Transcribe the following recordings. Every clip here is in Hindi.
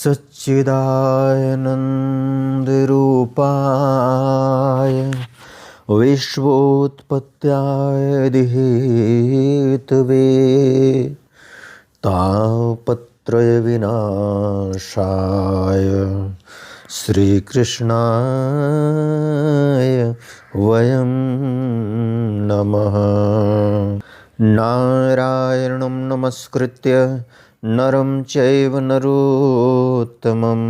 सच्चिदानन्दरूपाय विश्वोत्पत्त्यादिहेतवे तापत्रयविनाशाय श्रीकृष्णाय वयं नमः। नारायणं नमस्कृत्य नरं चैव नरोत्तमं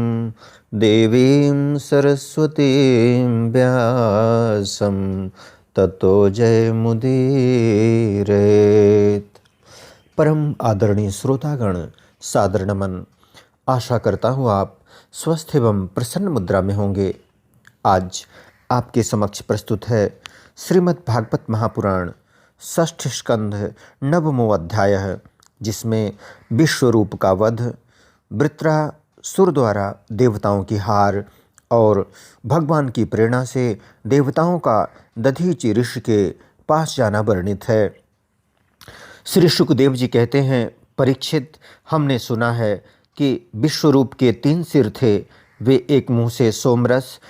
देवीं सरस्वतीं व्यासं ततो जयमुदीरयेत्। परम आदरणीय श्रोतागण, सादर नमन। आशा करता हूँ आप स्वस्थ एवं प्रसन्न मुद्रा में होंगे। आज आपके समक्ष प्रस्तुत है श्रीमद् भागवत महापुराण षष्ठ स्कंध नवमो अध्याय है, जिसमें विश्वरूप का वध, वृत्रासुर द्वारा देवताओं की हार और भगवान की प्रेरणा से देवताओं का दधीचि ऋषि के पास जाना वर्णित है। श्री शुकदेव जी कहते हैं, परीक्षित, हमने सुना है कि विश्वरूप के 3 सिर थे। वे एक मुंह से सोमरस,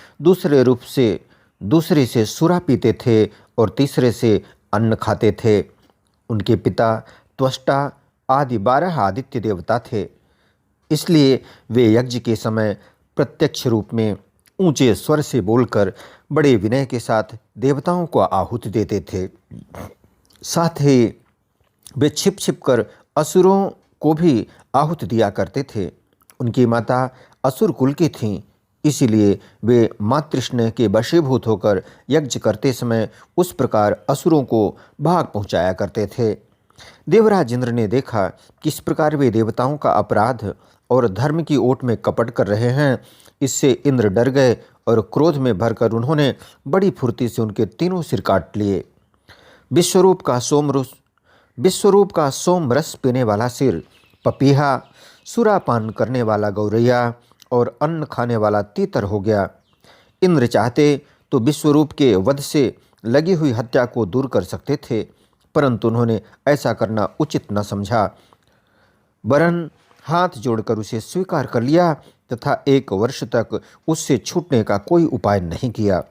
दूसरे से सुरा पीते थे और तीसरे से अन्न खाते थे। उनके पिता त्वष्टा आदि 12 आदित्य देवता थे, इसलिए वे यज्ञ के समय प्रत्यक्ष रूप में ऊंचे स्वर से बोलकर बड़े विनय के साथ देवताओं को आहुति देते थे। साथ ही वे छिप छिप कर असुरों को भी आहुति दिया करते थे। उनकी माता असुर कुल की थीं, इसीलिए वे मातृष्ण के वशीभूत होकर यज्ञ करते समय उस प्रकार असुरों को भाग पहुंचाया करते थे। देवराज इंद्र ने देखा कि इस प्रकार वे देवताओं का अपराध और धर्म की ओट में कपट कर रहे हैं। इससे इंद्र डर गए और क्रोध में भरकर उन्होंने बड़ी फुर्ती से उनके 3 सिर काट लिए। विश्वरूप का सोम रस पीने वाला सिर पपीहा, सुरापान करने वाला गौरैया और अन्न खाने वाला तीतर हो गया। इंद्र चाहते तो विश्वरूप के वध से लगी हुई हत्या को दूर कर सकते थे, परंतु उन्होंने ऐसा करना उचित न समझा, वरन हाथ जोड़कर उसे स्वीकार कर लिया तथा 1 वर्ष तक उससे छूटने का कोई उपाय नहीं किया।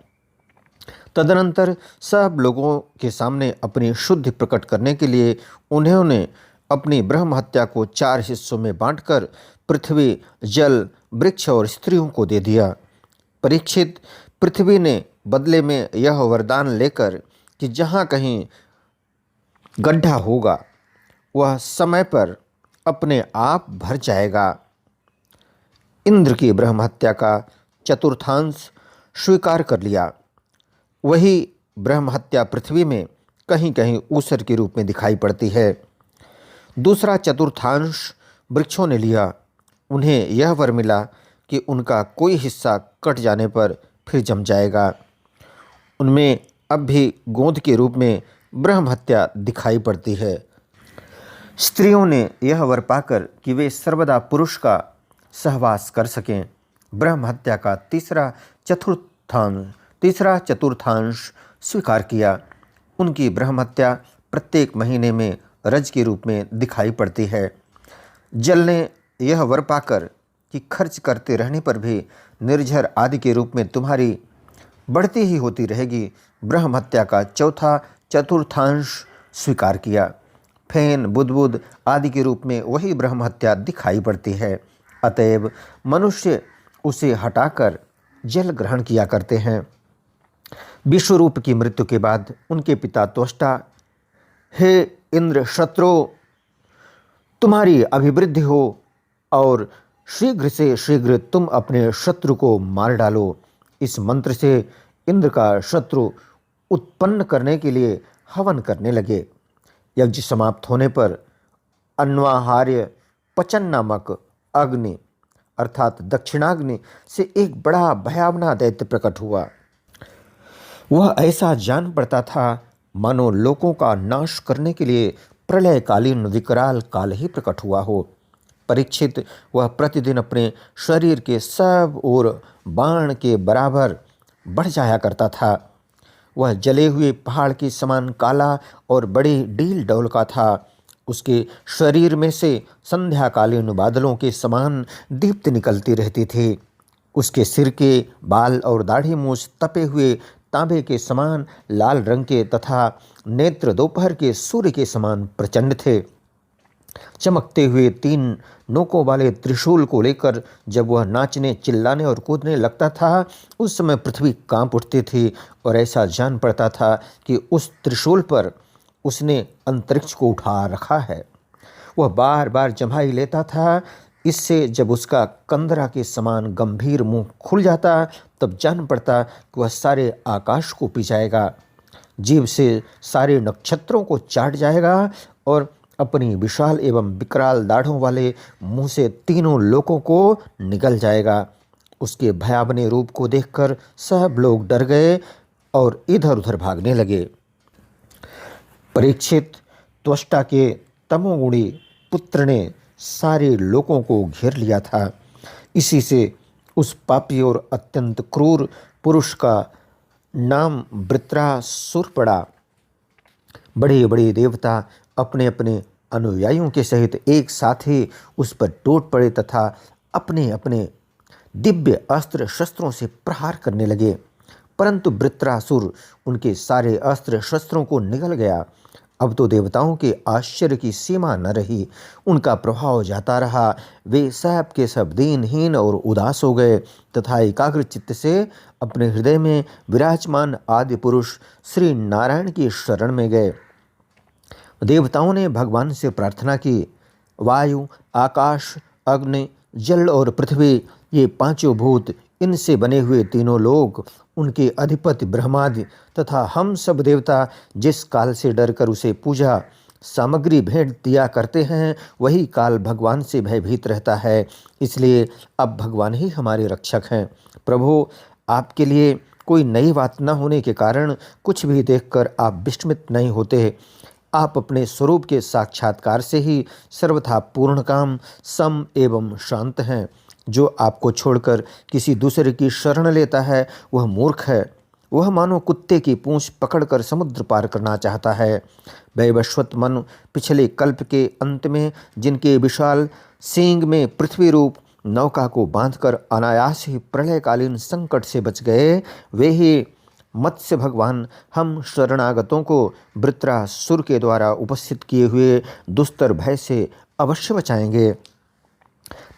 तदनंतर सब लोगों के सामने अपनी शुद्धि प्रकट करने के लिए उन्होंने अपनी ब्रह्म हत्या को 4 हिस्सों में बांटकर पृथ्वी, जल, वृक्ष और स्त्रियों को दे दिया। परीक्षित, पृथ्वी ने बदले में यह वरदान लेकर कि जहाँ कहीं गड्ढा होगा वह समय पर अपने आप भर जाएगा, इंद्र की ब्रह्म हत्या का चतुर्थांश स्वीकार कर लिया। वही ब्रह्म हत्या पृथ्वी में कहीं कहीं ऊसर के रूप में दिखाई पड़ती है। दूसरा चतुर्थांश वृक्षों ने लिया। उन्हें यह वर मिला कि उनका कोई हिस्सा कट जाने पर फिर जम जाएगा। उनमें अब भी गोंद के रूप में ब्रह्म हत्या दिखाई पड़ती है। स्त्रियों ने यह वर पाकर कि वे सर्वदा पुरुष का सहवास कर सकें, ब्रह्म हत्या का तीसरा चतुर्थांश स्वीकार किया। उनकी ब्रह्म हत्या प्रत्येक महीने में रज के रूप में दिखाई पड़ती है। जल ने यह वर पाकर कि खर्च करते रहने पर भी निर्झर आदि के रूप में तुम्हारी बढ़ती ही होती रहेगी, ब्रह्म हत्या का चौथा चतुर्थांश स्वीकार किया। फेन, बुदबुद आदि के रूप में वही ब्रह्म हत्या दिखाई पड़ती है। अतएव मनुष्य उसे हटाकर जल ग्रहण किया करते हैं। विश्वरूप की मृत्यु के बाद उनके पिता त्वष्टा, हे इंद्र शत्रु, तुम्हारी अभिवृद्धि हो और शीघ्र से शीघ्र तुम अपने शत्रु को मार डालो। इस मंत्र से इंद्र का शत्रु उत्पन्न करने के लिए हवन करने लगे। यज्ञ समाप्त होने पर अन्वाहार्य पचन नामक अग्नि अर्थात दक्षिणाग्नि से एक बड़ा भयावना दैत्य प्रकट हुआ। वह ऐसा जान पड़ता था मानो लोगों का नाश करने के लिए प्रलयकालीन विकराल काल ही प्रकट हुआ हो। परीक्षित, वह प्रतिदिन अपने शरीर के सब ओर बाण के बराबर बढ़ जाया करता था। वह जले हुए पहाड़ के समान काला और बड़े डील डौल का था उसके शरीर में से संध्याकालीन बादलों के समान दीप्ति निकलती रहती थी। उसके सिर के बाल और दाढ़ी मूछ तपे हुए तांबे के समान लाल रंग के तथा नेत्र दोपहर के सूर्य के समान प्रचंड थे। चमकते हुए 3 नोकों वाले त्रिशूल को लेकर जब वह नाचने, चिल्लाने और कूदने लगता था, उस समय पृथ्वी कांप उठती थी और ऐसा जान पड़ता था कि उस त्रिशूल पर उसने अंतरिक्ष को उठा रखा है। वह बार बार जम्हाई लेता था। इससे जब उसका कंदरा के समान गंभीर मुंह खुल जाता तब जान पड़ता कि वह सारे आकाश को पी जाएगा, जीभ से सारे नक्षत्रों को चाट जाएगा और अपनी विशाल एवं विकराल दाढ़ों वाले मुंह से तीनों लोकों को निगल जाएगा। उसके भयावने रूप को देखकर सब लोग डर गए और इधर उधर भागने लगे। परीक्षित, त्वष्टा के तमोगुणी पुत्र ने सारे लोगों को घेर लिया था। इसी से उस पापी और अत्यंत क्रूर पुरुष का नाम वृत्रासुर पड़ा। बड़े बड़े देवता अपने अपने अनुयायियों के सहित एक साथ ही उस पर टूट पड़े तथा अपने अपने दिव्य अस्त्र शस्त्रों से प्रहार करने लगे, परंतु वृत्रासुर उनके सारे अस्त्र शस्त्रों को निगल गया। अब तो देवताओं के आश्चर्य की सीमा न रही। उनका प्रभाव जाता रहा। वे सब के सब दीनहीन और उदास हो गए तथा एकाग्र चित्त से अपने हृदय में विराजमान आदि पुरुष श्री नारायण की शरण में गए। देवताओं ने भगवान से प्रार्थना की, वायु, आकाश, अग्नि, जल और पृथ्वी, ये पांचों भूत, इनसे बने हुए तीनों लोग, उनके अधिपति ब्रह्मादि तथा हम सब देवता जिस काल से डरकर उसे पूजा सामग्री भेंट दिया करते हैं, वही काल भगवान से भयभीत रहता है। इसलिए अब भगवान ही हमारे रक्षक हैं। प्रभु, आपके लिए कोई नई बात न होने के कारण कुछ भी देखकर आप विस्मित नहीं होते। आप अपने स्वरूप के साक्षात्कार से ही सर्वथा पूर्णकाम, सम एवं शांत हैं। जो आपको छोड़कर किसी दूसरे की शरण लेता है वह मूर्ख है। वह मानो कुत्ते की पूंछ पकड़कर समुद्र पार करना चाहता है। वैवस्वत मन पिछले कल्प के अंत में जिनके विशाल सींग में पृथ्वी रूप नौका को बांधकर अनायास ही प्रलयकालीन संकट से बच गए, वे ही मत्स्य भगवान हम शरणागतों को वृत्रासुर के द्वारा उपस्थित किए हुए दुस्तर भय से अवश्य बचाएंगे।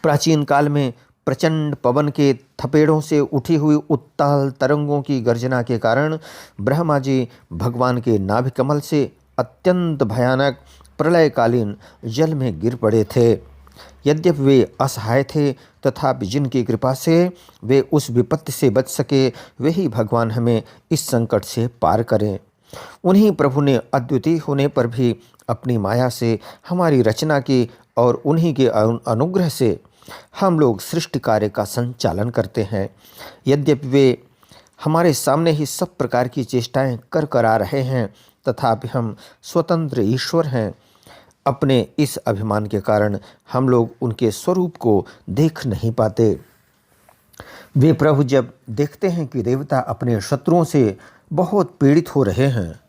प्राचीन काल में प्रचंड पवन के थपेड़ों से उठी हुई उत्ताल तरंगों की गर्जना के कारण ब्रह्मा जी भगवान के नाभि कमल से अत्यंत भयानक प्रलयकालीन जल में गिर पड़े थे। यद्यपि वे असहाय थे, तथापि जिनकी कृपा से वे उस विपत्ति से बच सके, वही भगवान हमें इस संकट से पार करें। उन्हीं प्रभु ने अद्वितीय होने पर भी अपनी माया से हमारी रचना की और उन्हीं के अनुग्रह से हम लोग सृष्टि कार्य का संचालन करते हैं। यद्यपि वे हमारे सामने ही सब प्रकार की चेष्टाएं कर कर आ रहे हैं, तथापि हम स्वतंत्र ईश्वर हैं। अपने इस अभिमान के कारण हम लोग उनके स्वरूप को देख नहीं पाते। वे प्रभु जब देखते हैं कि देवता अपने शत्रुओं से बहुत पीड़ित हो रहे हैं,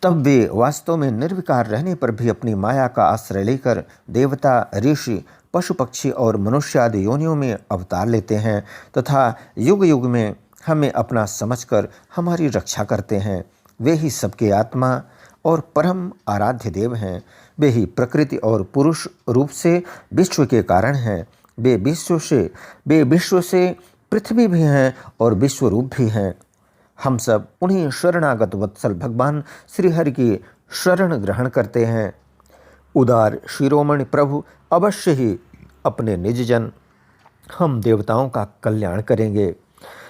तब वे वास्तव में निर्विकार रहने पर भी अपनी माया का आश्रय लेकर देवता, ऋषि, पशु पक्षी और मनुष्य आदि योनियों में अवतार लेते हैं तथा युग युग में हमें अपना समझकर हमारी रक्षा करते हैं। वे ही सबके आत्मा और परम आराध्य देव हैं। वे ही प्रकृति और पुरुष रूप से विश्व के कारण हैं। वे विश्व से पृथ्वी भी हैं और विश्व रूप भी हैं। हम सब उन्हीं शरणागत वत्सल भगवान श्रीहरि की शरण ग्रहण करते हैं। उदार शिरोमणि प्रभु अवश्य ही अपने निज जन हम देवताओं का कल्याण करेंगे।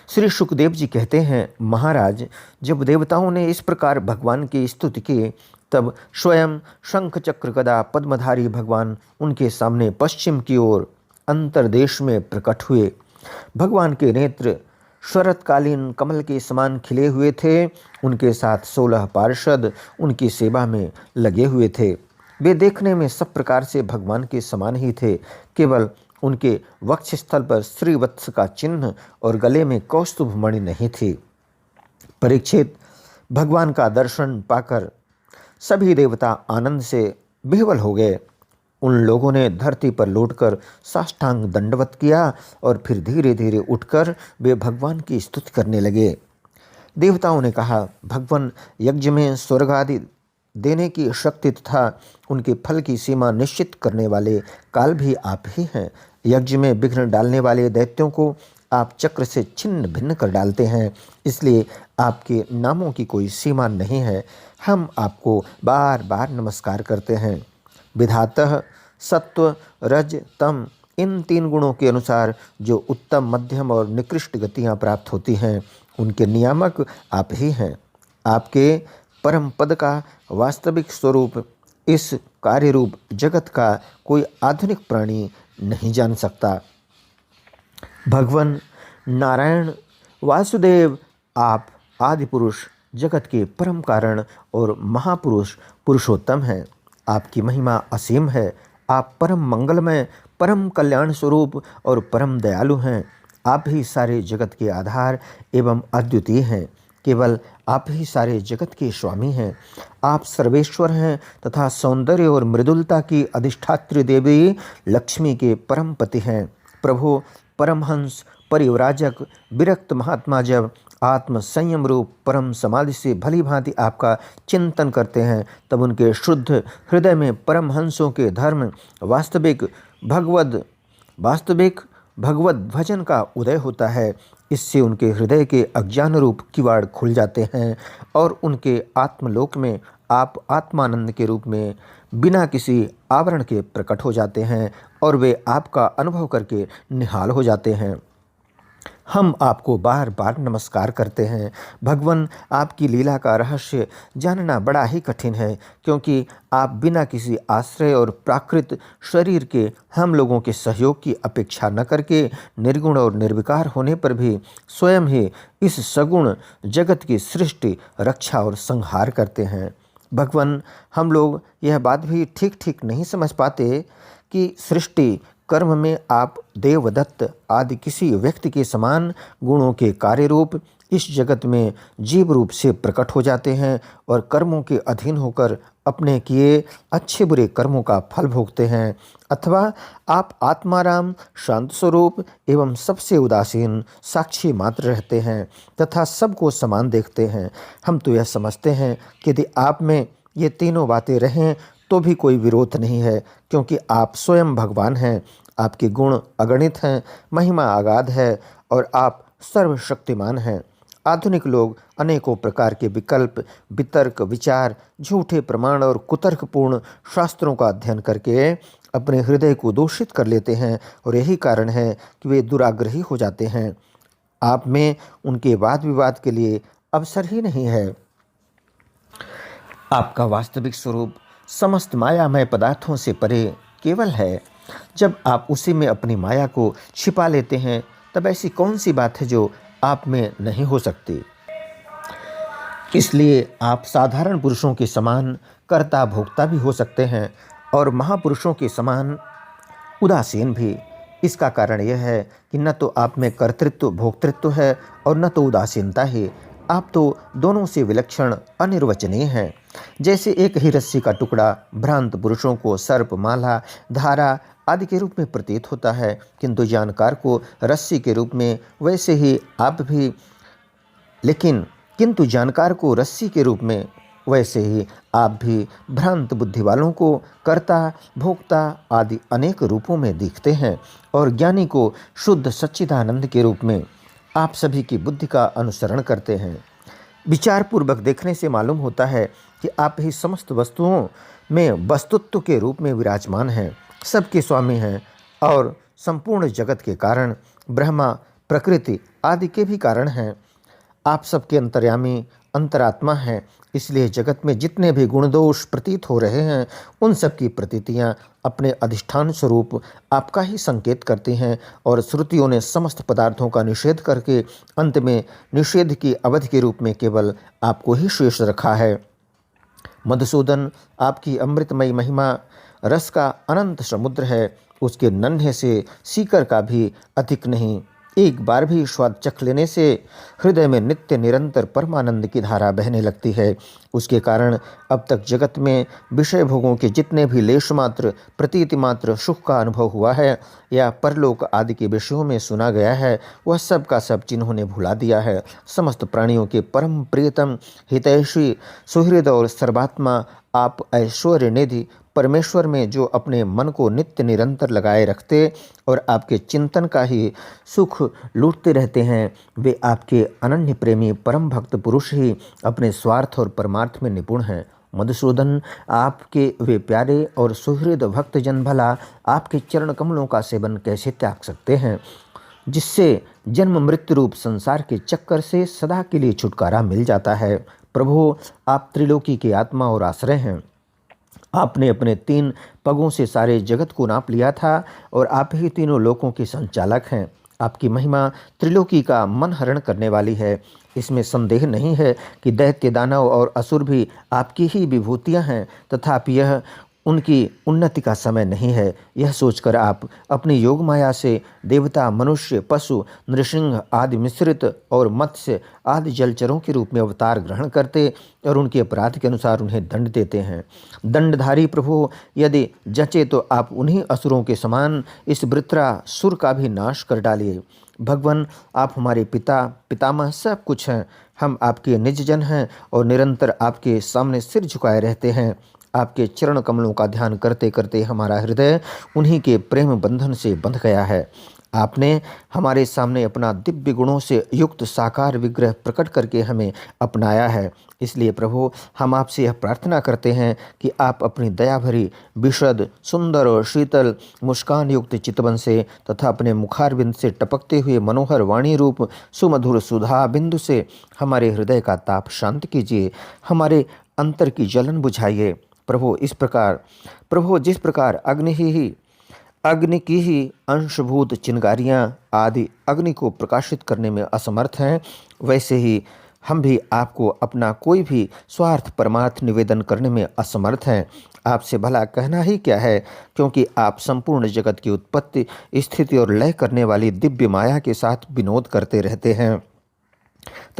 श्री सुखदेव जी कहते हैं, महाराज, जब देवताओं ने इस प्रकार भगवान की स्तुति की, तब स्वयं शंख चक्र गदा पद्मधारी भगवान उनके सामने पश्चिम की ओर अंतरदेश में प्रकट हुए। भगवान के नेत्र शरतकालीन कमल के समान खिले हुए थे। उनके साथ 16 पार्षद उनकी सेवा में लगे हुए थे। वे देखने में सब प्रकार से भगवान के समान ही थे, केवल उनके वक्षस्थल पर श्रीवत्स का चिन्ह और गले में कौस्तुभ मणि नहीं थी। परीक्षित, भगवान का दर्शन पाकर सभी देवता आनंद से विह्वल हो गए। उन लोगों ने धरती पर लौटकर साष्टांग दंडवत किया और फिर धीरे धीरे उठकर वे भगवान की स्तुति करने लगे। देवताओं ने कहा, भगवान, यज्ञ में स्वर्ग आदि देने की शक्ति तथा उनके फल की सीमा निश्चित करने वाले काल भी आप ही हैं। यज्ञ में विघ्न डालने वाले दैत्यों को आप चक्र से छिन्न भिन्न कर डालते हैं, इसलिए आपके नामों की कोई सीमा नहीं है। हम आपको बार बार नमस्कार करते हैं। विधातः सत्व, रज, तम, इन 3 गुणों के अनुसार जो उत्तम, मध्यम और निकृष्ट गतियाँ प्राप्त होती हैं, उनके नियामक आप ही हैं। आपके परम पद का वास्तविक स्वरूप इस कार्य रूप जगत का कोई आधुनिक प्राणी नहीं जान सकता। भगवान नारायण वासुदेव, आप आदि पुरुष, जगत के परम कारण और महापुरुष पुरुषोत्तम हैं। आपकी महिमा असीम है। आप परम मंगलमय, परम कल्याण स्वरूप और परम दयालु हैं। आप ही सारे जगत के आधार एवं अद्वितीय हैं। केवल आप ही सारे जगत के स्वामी हैं। आप सर्वेश्वर हैं तथा सौंदर्य और मृदुलता की अधिष्ठात्री देवी लक्ष्मी के परम पति हैं। प्रभु, परमहंस, परिव्राजक, विरक्त महात्मा जब आत्म संयम रूप परम समाधि से भली भांति आपका चिंतन करते हैं, तब उनके शुद्ध हृदय में परमहंसों के धर्म वास्तविक भगवत भजन का उदय होता है। इससे उनके हृदय के अज्ञान रूप किवाड़ खुल जाते हैं और उनके आत्मलोक में आप आत्मानंद के रूप में बिना किसी आवरण के प्रकट हो जाते हैं और वे आपका अनुभव करके निहाल हो जाते हैं। हम आपको बार बार नमस्कार करते हैं। भगवान, आपकी लीला का रहस्य जानना बड़ा ही कठिन है, क्योंकि आप बिना किसी आश्रय और प्राकृत शरीर के हम लोगों के सहयोग की अपेक्षा न करके निर्गुण और निर्विकार होने पर भी स्वयं ही इस सगुण जगत की सृष्टि, रक्षा और संहार करते हैं। भगवान, हम लोग यह बात भी ठीक ठीक नहीं समझ पाते कि सृष्टि कर्म में आप देवदत्त आदि किसी व्यक्ति के समान गुणों के कार्य रूप इस जगत में जीव रूप से प्रकट हो जाते हैं और कर्मों के अधीन होकर अपने किए अच्छे बुरे कर्मों का फल भोगते हैं, अथवा आप आत्माराम, शांत स्वरूप एवं सबसे उदासीन साक्षी मात्र रहते हैं तथा सबको समान देखते हैं। हम तो यह समझते हैं कि यदि आप में ये तीनों बातें रहें तो भी कोई विरोध नहीं है, क्योंकि आप स्वयं भगवान हैं। आपके गुण अगणित हैं, महिमा अगाध है और आप सर्वशक्तिमान हैं। आधुनिक लोग अनेकों प्रकार के विकल्प, वितर्क, विचार, झूठे प्रमाण और कुतर्कपूर्ण शास्त्रों का अध्ययन करके अपने हृदय को दूषित कर लेते हैं और यही कारण है कि वे दुराग्रही हो जाते हैं। आप में उनके वाद विवाद के लिए अवसर ही नहीं है। आपका वास्तविक स्वरूप समस्त मायामय पदार्थों से परे केवल है। जब आप उसी में अपनी माया को छिपा लेते हैं, तब ऐसी कौन सी बात है जो आप में नहीं हो सकती। इसलिए आप साधारण पुरुषों के समान कर्ता भोक्ता भी हो सकते हैं और महापुरुषों के समान उदासीन भी। इसका कारण यह है कि न तो आप में कर्तृत्व भोक्तृत्व है और न तो उदासीनता है। आप तो दोनों से विलक्षण अनिर्वचनीय हैं। जैसे एक ही रस्सी का टुकड़ा भ्रांत पुरुषों को सर्प, माला, धारा आदि के रूप में प्रतीत होता है, किंतु जानकार को रस्सी के रूप में, वैसे ही आप भी किंतु जानकार को रस्सी के रूप में, वैसे ही आप भी भ्रांत बुद्धि वालों को कर्ता, भोक्ता आदि अनेक रूपों में दिखते हैं और ज्ञानी को शुद्ध सच्चिदानंद के रूप में। आप सभी की बुद्धि का अनुसरण करते हैं। विचार पूर्वक देखने से मालूम होता है कि आप ही समस्त वस्तुओं में वस्तुत्व के रूप में विराजमान हैं, सबके स्वामी हैं और संपूर्ण जगत के कारण, ब्रह्मा, प्रकृति आदि के भी कारण हैं। आप सबके अंतर्यामी अंतरात्मा हैं। इसलिए जगत में जितने भी गुण दोष प्रतीत हो रहे हैं, उन सब की प्रतीतियाँ अपने अधिष्ठान स्वरूप आपका ही संकेत करती हैं और श्रुतियों ने समस्त पदार्थों का निषेध करके अंत में निषेध की अवधि के रूप में केवल आपको ही शेष रखा है। मधुसूदन, आपकी अमृतमयी महिमा रस का अनंत समुद्र है, उसके नन्हे से सीकर का भी अधिक नहीं। एक बार भी स्वाद चख लेने से हृदय में नित्य निरंतर परमानंद की धारा बहने लगती है। उसके कारण अब तक जगत में विषय भोगों के जितने भी लेश मात्र प्रतीति मात्र सुख का अनुभव हुआ है या परलोक आदि के विषयों में सुना गया है, वह सब का सब जिन्होंने भुला दिया है। समस्त प्राणियों के परम प्रियतम हितैषी सुहृद और सर्वात्मा आप ऐश्वर्य निधि परमेश्वर में जो अपने मन को नित्य निरंतर लगाए रखते और आपके चिंतन का ही सुख लूटते रहते हैं, वे आपके अनन्य प्रेमी परम भक्त पुरुष ही अपने स्वार्थ और परमार्थ में निपुण हैं। मधुसूदन, आपके वे प्यारे और सुहृद भक्तजन भला आपके चरण कमलों का सेवन कैसे त्याग सकते हैं, जिससे जन्म मृत्यु रूप संसार के चक्कर से सदा के लिए छुटकारा मिल जाता है। प्रभु, आप त्रिलोकी के आत्मा और आश्रय हैं। आपने अपने 3 पगों से सारे जगत को नाप लिया था और आप ही तीनों लोकों के संचालक हैं। आपकी महिमा त्रिलोकी का मन हरण करने वाली है। इसमें संदेह नहीं है कि दैत्य, दानव और असुर भी आपकी ही विभूतियां हैं, तथापि यह उनकी उन्नति का समय नहीं है। यह सोचकर आप अपनी योग माया से देवता, मनुष्य, पशु, नृसिंह आदि मिश्रित और मत्स्य आदि जलचरों के रूप में अवतार ग्रहण करते और उनके अपराध के अनुसार उन्हें दंड देते हैं। दंडधारी प्रभु, यदि जचे तो आप उन्हीं असुरों के समान इस वृत्रासुर का भी नाश कर डालिए। भगवान, आप हमारे पिता, पितामह सब कुछ हैं। हम आपके निज जन हैं और निरंतर आपके सामने सिर झुकाए रहते हैं। आपके चरण कमलों का ध्यान करते करते हमारा हृदय उन्हीं के प्रेम बंधन से बंध गया है। आपने हमारे सामने अपना दिव्य गुणों से युक्त साकार विग्रह प्रकट करके हमें अपनाया है। इसलिए प्रभु, हम आपसे यह प्रार्थना करते हैं कि आप अपनी दया भरी विशद सुंदर और शीतल मुस्कान युक्त चितवन से तथा अपने मुखारबिंद से टपकते हुए मनोहर वाणी रूप सुमधुर सुधा बिंदु से हमारे हृदय का ताप शांत कीजिए, हमारे अंतर की जलन बुझाइए। प्रभु, जिस प्रकार अग्नि की ही अंशभूत चिंगारियाँ आदि अग्नि को प्रकाशित करने में असमर्थ हैं, वैसे ही हम भी आपको अपना कोई भी स्वार्थ परमार्थ निवेदन करने में असमर्थ हैं। आपसे भला कहना ही क्या है, क्योंकि आप संपूर्ण जगत की उत्पत्ति, स्थिति और लय करने वाली दिव्य माया के साथ विनोद करते रहते हैं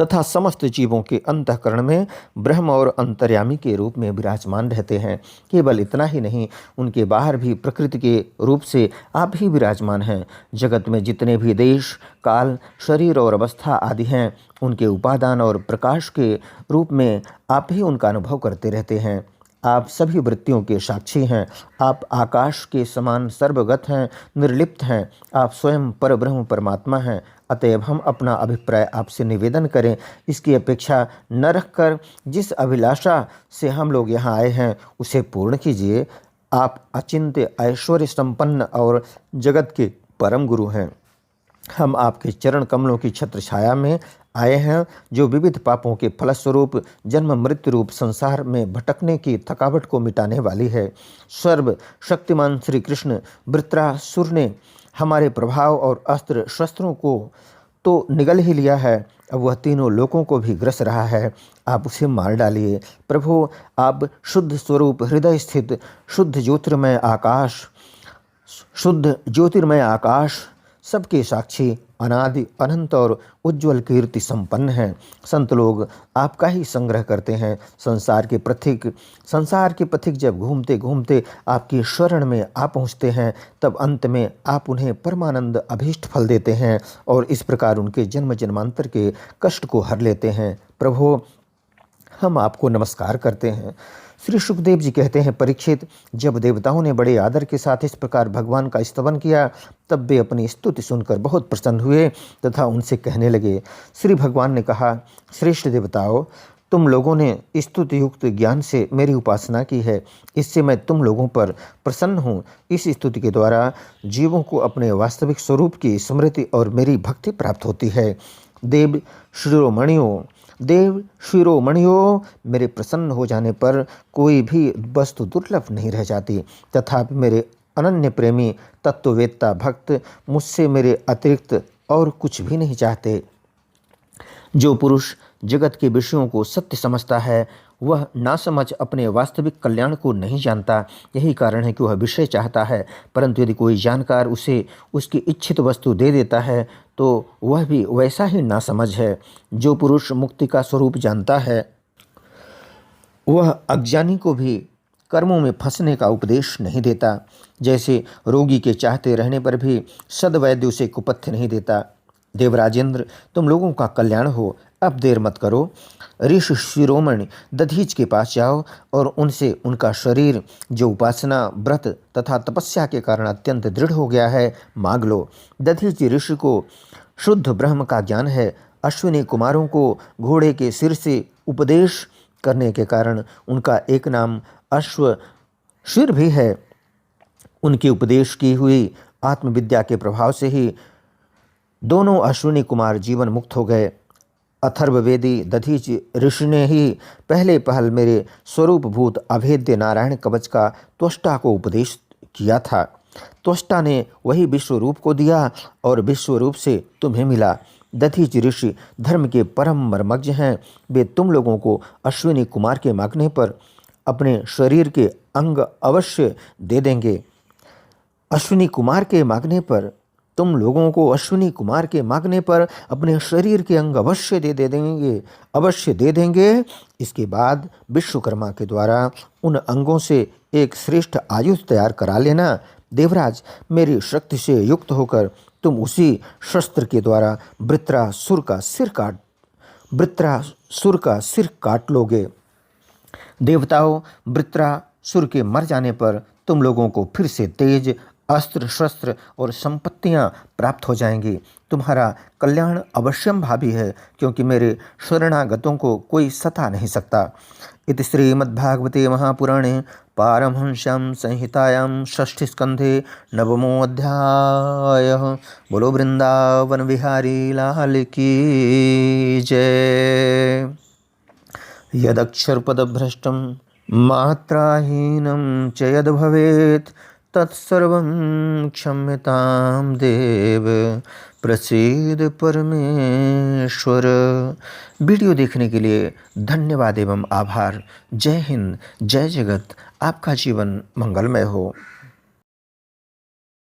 तथा समस्त जीवों के अंतःकरण में ब्रह्म और अंतर्यामी के रूप में विराजमान रहते हैं। केवल इतना ही नहीं, उनके बाहर भी प्रकृति के रूप से आप ही विराजमान हैं। जगत में जितने भी देश, काल, शरीर और अवस्था आदि हैं, उनके उपादान और प्रकाश के रूप में आप ही उनका अनुभव करते रहते हैं। आप सभी वृत्तियों के साक्षी हैं। आप आकाश के समान सर्वगत हैं, निर्लिप्त हैं। आप स्वयं परब्रह्म परमात्मा हैं। अतएव हम अपना अभिप्राय आपसे निवेदन करें, इसकी अपेक्षा न रखकर जिस अभिलाषा से हम लोग यहाँ आए हैं उसे पूर्ण कीजिए। आप अचिंत्य, ऐश्वर्य संपन्न और जगत के परम गुरु हैं। हम आपके चरण कमलों की छत्र छाया में आए हैं, जो विविध पापों के फलस्वरूप जन्म मृत्यु रूप संसार में भटकने की थकावट को मिटाने वाली है। सर्व शक्तिमान श्री कृष्ण वृत्रासुर ने हमारे प्रभाव और अस्त्र शस्त्रों को तो निगल ही लिया है, अब वह तीनों लोकों को भी ग्रस रहा है। आप उसे मार डालिए। प्रभु, आप शुद्ध स्वरूप हृदय स्थित शुद्ध ज्योतिर्मय आकाश सबके साक्षी, अनादि अनंत और उज्ज्वल कीर्ति संपन्न हैं। संत लोग आपका ही संग्रह करते हैं। संसार के पथिक जब घूमते घूमते आपकी शरण में आ पहुँचते हैं, तब अंत में आप उन्हें परमानंद अभीष्ट फल देते हैं और इस प्रकार उनके जन्म जन्मांतर के कष्ट को हर लेते हैं। प्रभु, हम आपको नमस्कार करते हैं। श्री सुखदेव जी कहते हैं, परीक्षित, जब देवताओं ने बड़े आदर के साथ इस प्रकार भगवान का स्तवन किया, तब वे अपनी स्तुति सुनकर बहुत प्रसन्न हुए तथा उनसे कहने लगे। श्री भगवान ने कहा, श्रेष्ठ देवताओं, तुम लोगों ने स्तुति युक्त ज्ञान से मेरी उपासना की है, इससे मैं तुम लोगों पर प्रसन्न हूँ। इस स्तुति के द्वारा जीवों को अपने वास्तविक स्वरूप की स्मृति और मेरी भक्ति प्राप्त होती है। देव शिरोमणियों, मेरे प्रसन्न हो जाने पर कोई भी वस्तु दुर्लभ नहीं रह जाती। तथापि मेरे अनन्य प्रेमी तत्ववेत्ता भक्त मुझसे मेरे अतिरिक्त और कुछ भी नहीं चाहते। जो पुरुष जगत के विषयों को सत्य समझता है, वह नासमझ अपने वास्तविक कल्याण को नहीं जानता। यही कारण है कि वह विषय चाहता है, परंतु यदि कोई जानकार उसे उसकी इच्छित वस्तु दे देता है तो वह भी वैसा ही नासमझ है। जो पुरुष मुक्ति का स्वरूप जानता है वह अज्ञानी को भी कर्मों में फंसने का उपदेश नहीं देता। जैसे रोगी के चाहते रहने पर भी सद्वैद्य उसे कुपथ्य नहीं देता। देवराजेंद्र, तुम लोगों का कल्याण हो, अब देर मत करो। ऋषि शिरोमणि दधीच के पास जाओ और उनसे उनका शरीर जो उपासना, व्रत तथा तपस्या के कारण अत्यंत दृढ़ हो गया है, मांग लो। दधीच ऋषि को शुद्ध ब्रह्म का ज्ञान है। अश्विनी कुमारों को घोड़े के सिर से उपदेश करने के कारण उनका एक नाम अश्वशिर भी है। उनके उपदेश की हुई आत्मविद्या के प्रभाव से ही दोनों अश्विनी कुमार जीवन मुक्त हो गए। अथर्ववेदी दधीच ऋषि ने ही पहले पहल मेरे स्वरूपभूत अभेद्य नारायण कवच का त्वष्टा को उपदेश किया था। त्वष्टा ने वही विश्वरूप को दिया और विश्वरूप से तुम्हें मिला। दधीच ऋषि धर्म के परम मर्मज्ञ हैं। वे तुम लोगों को अश्विनी कुमार के मांगने पर अपने शरीर के अंग अवश्य दे देंगे। अश्विनी कुमार के मांगने पर तुम लोगों को अश्विनी कुमार के मांगने पर अपने शरीर के अंग अवश्य दे देंगे। इसके बाद विश्वकर्मा के द्वारा उन अंगों से एक श्रेष्ठ आयुध तैयार करा लेना। देवराज, मेरी शक्ति से युक्त होकर तुम उसी शस्त्र के द्वारा वृत्रासुर का सिर काट लोगे। देवताओं, वृत्रासुर के मर जाने पर तुम लोगों को फिर से तेज, अस्त्र शस्त्र और संपत्तियां प्राप्त हो जाएंगी। तुम्हारा कल्याण अवश्यंभावी है, क्योंकि मेरे शरणागतों को कोई सता नहीं सकता। इति श्रीमद्भागवते महापुराणे पारमहंस्यां संहितायां षष्ठ स्कंधे नवमोऽध्यायः। बोलो वृंदावन बिहारी लाल की जय। यदक्षरपदभ्रष्टं मात्राहीनं च यद् भवेत् तत्सर्वं क्षम्यतां देव, प्रसीद परमेश्वर। वीडियो देखने के लिए धन्यवाद एवं आभार। जय हिंद, जय जगत। आपका जीवन मंगलमय हो।